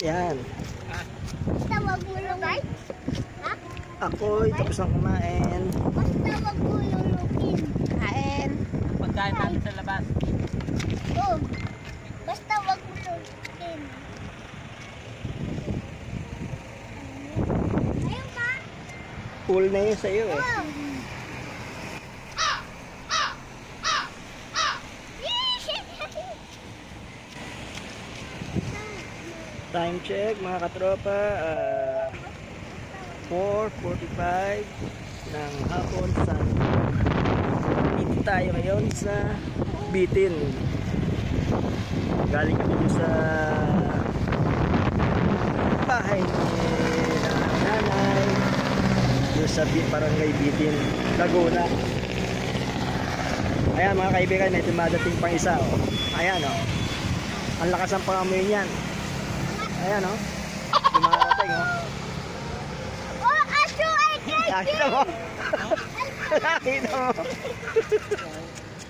Yan. Tawag mo lang, right? Ha? Ako'y tapos na kumain. Tawag mo lulukin. Kain. Pagkain namin sa labas. Oh. Basta wag mo lulukin. Ayun ba? Full na yun sa'yo eh. Oh. Time check mga katropa. 4:45 ng hapon sa dito tayo ngayon sa Bitin. Galing kami dun sa bahay ni nanay dun sa Barangay Bitin, Laguna. Ayan mga kaibigan, may dumadating pang isa oh. Ayan oh. Ang lakas ng pangamoy niyan. Ayan oh. Dumarating oh. Oh, aso ay Nakita mo? Nakita mo?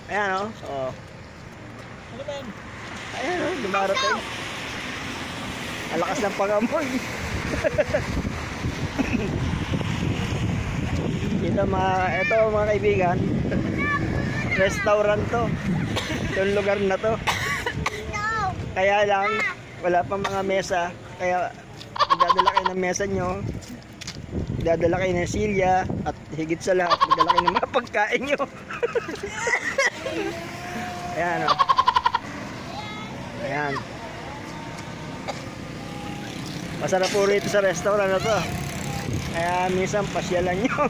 Ayan oh. Oh. Ayan oh, dumarating. Ang lakas ng pangamoy. Ito mga kaibigan, restaurant to. Yung lugar na to. Kaya lang wala pang mga mesa, kaya magdadala kayo ng mesa nyo, magdadala kayo ng silya, at higit sa lahat magdadala kayo ng mga pagkain nyo. Ayan o. Ayan. Masarap po rito sa restaurant na to, kaya minsan pasyalan nyo.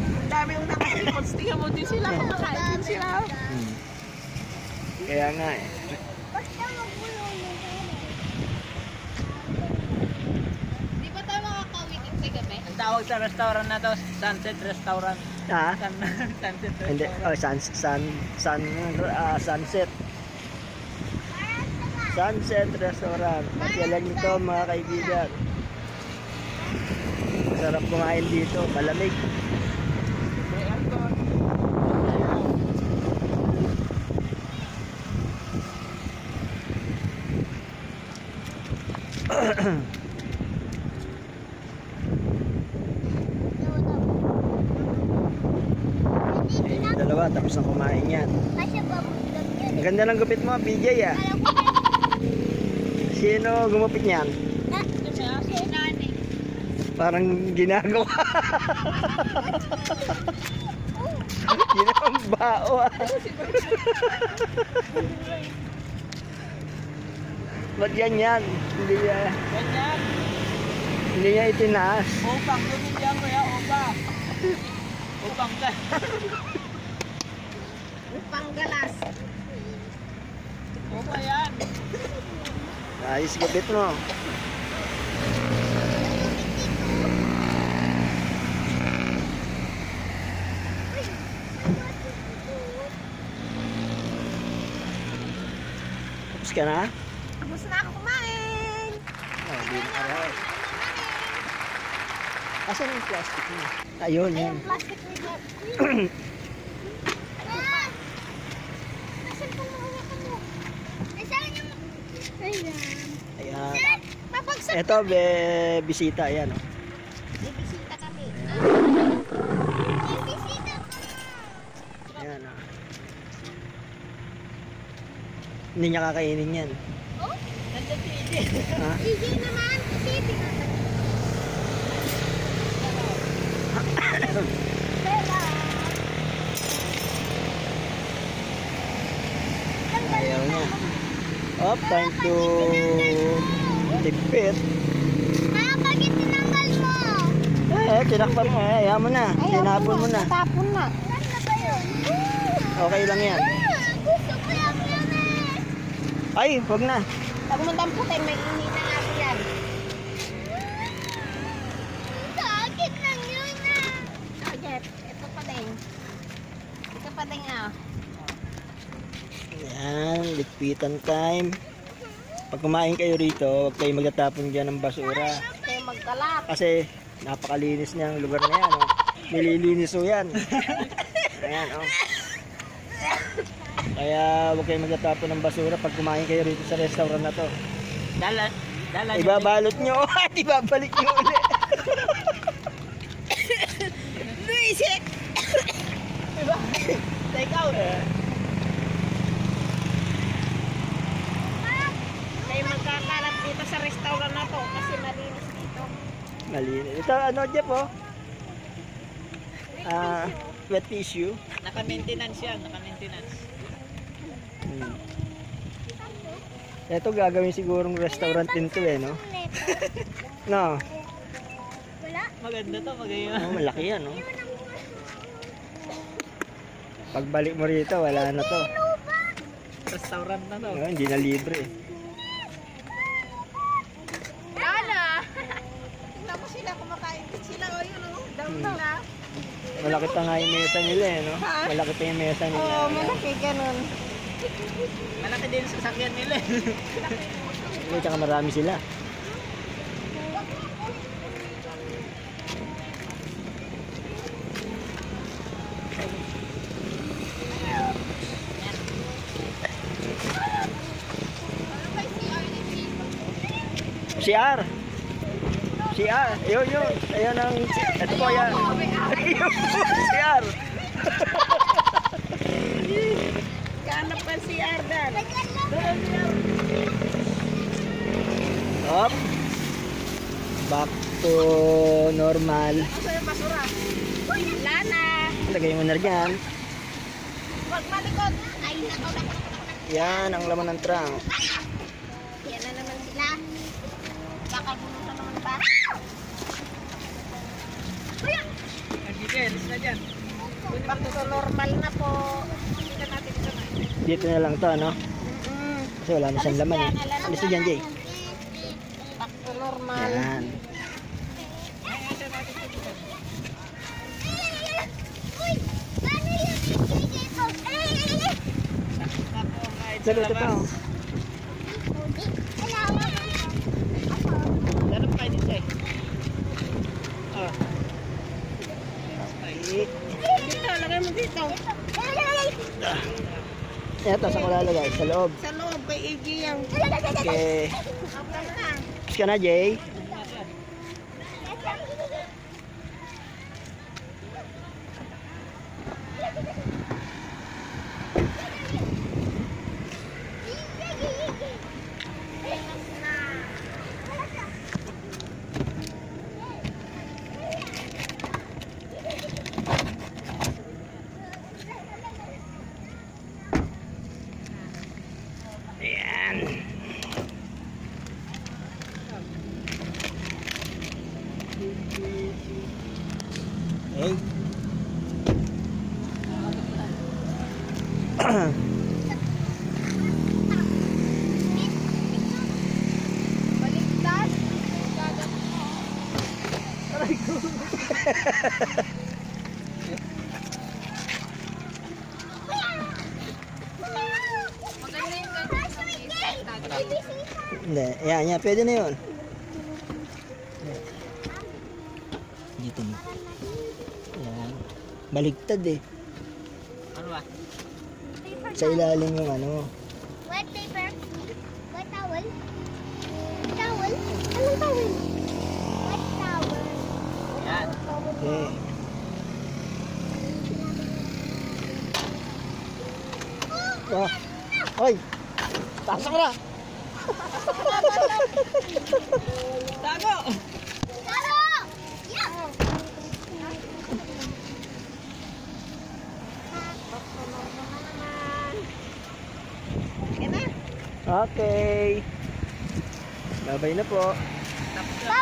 Ang dami yung nakasipon. Tingnan mo din sila. Kumakain din sila. Kaya nga eh. Basta wag mo lulukin. Di ba tayo makakauwi din sa gabi? Ang tawag sa restaurant na to, Sunset Restaurant. Ha? Sunset Hindi, Restaurant. Sunset. Sunset Restaurant. Pasyalan nito mga kaibigan. Masarap kumain dito, malamig. Yung dalawa tapos na kumain yan. Kasi babulog yun. Ang ganda ng gupit mo, BJ ah. Sino gumupit niyan? Si Nani. Parang ginago ka. Ginawang bao ah. Ba't ganyan? Hindi Ganyan. niya itinaas. Upang. Gawin yan ko ya. Upang. Upang ka. Upang galas. Upang yan. Ayos gupit mo. Tapos ka na? Tapos na ako kumain. Oh, di na parehas. Asan yung plastic mo? Ayun, yan. Plastic na Ayan! Nasaan po mga mo? Nasaan yung... Ayan. Ayan. Papagsak Ito, bisita. Ayan. Oh. May bisita kami. May bisita ka. Ayan. Oh. Hindi niya kakainin yan. Oh? Nandiyan si Ije. Ha? Easy naman. Easy naman. Ayaw niya. Oh, time to tipid. Bakit tinanggal mo? Tinakpan mo. Ayaw mo na. Tinapon mo na. Tapon na. Saan na ba yun? Okay lang yan. Gusto ko lang yan eh. Ay, wag na. Pag mo damputin, may init na natin yan. Sakit lang yun ah. Ah, Jeff, ito pa din. Ito pa din ah. Yan. ligpitan time. Pag kumain kayo rito, huwag kayo magtatapon dyan ng basura. Kayo magkalat. Kasi napakalinis niyang lugar na yan. Oh. Nililinis mo yan. Ayan, oh. Kaya huwag kayo magtatapon ng basura pag kumain kayo rito sa restaurant na to. Dala Ibabalot nyo at ibabalik nyo ulit. Luisik! Diba? Take out. Kayo magkakalat dito sa restaurant na to kasi malinis dito. Malinis. Ito ano, Jeff, oh. Wet tissue. Naka-maintenance yan, naka-maintenance. Ito gagawin sigurong restaurant din to eh, no? No? Wala. Maganda to, magayon. Oh, malaki yan, no? Pagbalik mo rito, wala na to. Restaurant na to. Oh, hindi na libre. Lana! Tingnan mo sila kumakain din sila. O yun o. Down na. Malaki pa nga yung mesa nila eh, no? Malaki pa yung mesa nila. Oo, malaki ganun. Malaki din sa sasakyan nila. Tsaka marami sila. CR. CR. Yun. Ayun ang... Ito po yan. CR. Kaanap ka si Ardan. Up. Back to normal. Asa yung basura? Lana! Lagay mo na dyan. Huwag malikot. Ay, nakaw. Yan ang laman ng trunk. Yan na naman sila. Baka bunutan naman ba? Details na dyan. Back to normal na po. Tingnan natin ito na. Dito na lang to, no? Kasi wala na siyang laman eh. Alis na dyan, Jay. Back to normal. Yan. Uy! Paano yung bibigay ko? Sabi ito pa. Dalam kayo dito eh. Oh. Dito, lagay mo dito. Ito, saan ko lalagay? Sa loob. Sa loob, kay AJ yan. Okay. Apa na? Tapos ka na, Jay. Ayan. Okay. Baliktad. Maganda yung ganyan. Hindi. Ayan. Pwede na yun. Dito mo. Ayan. Baligtad eh. Ano ba? Sa ilalim yung ano. Wet paper. Wet towel. Towel? Anong towel? Wet towel. Yan. Okay. Oh. Hoy! Pasok na! Tago! Taro! Yeah! Sige na. Okay. Babay na po. Tapos na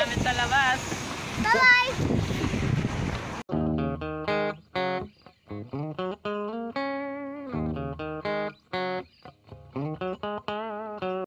namin sa labas. Bye-bye!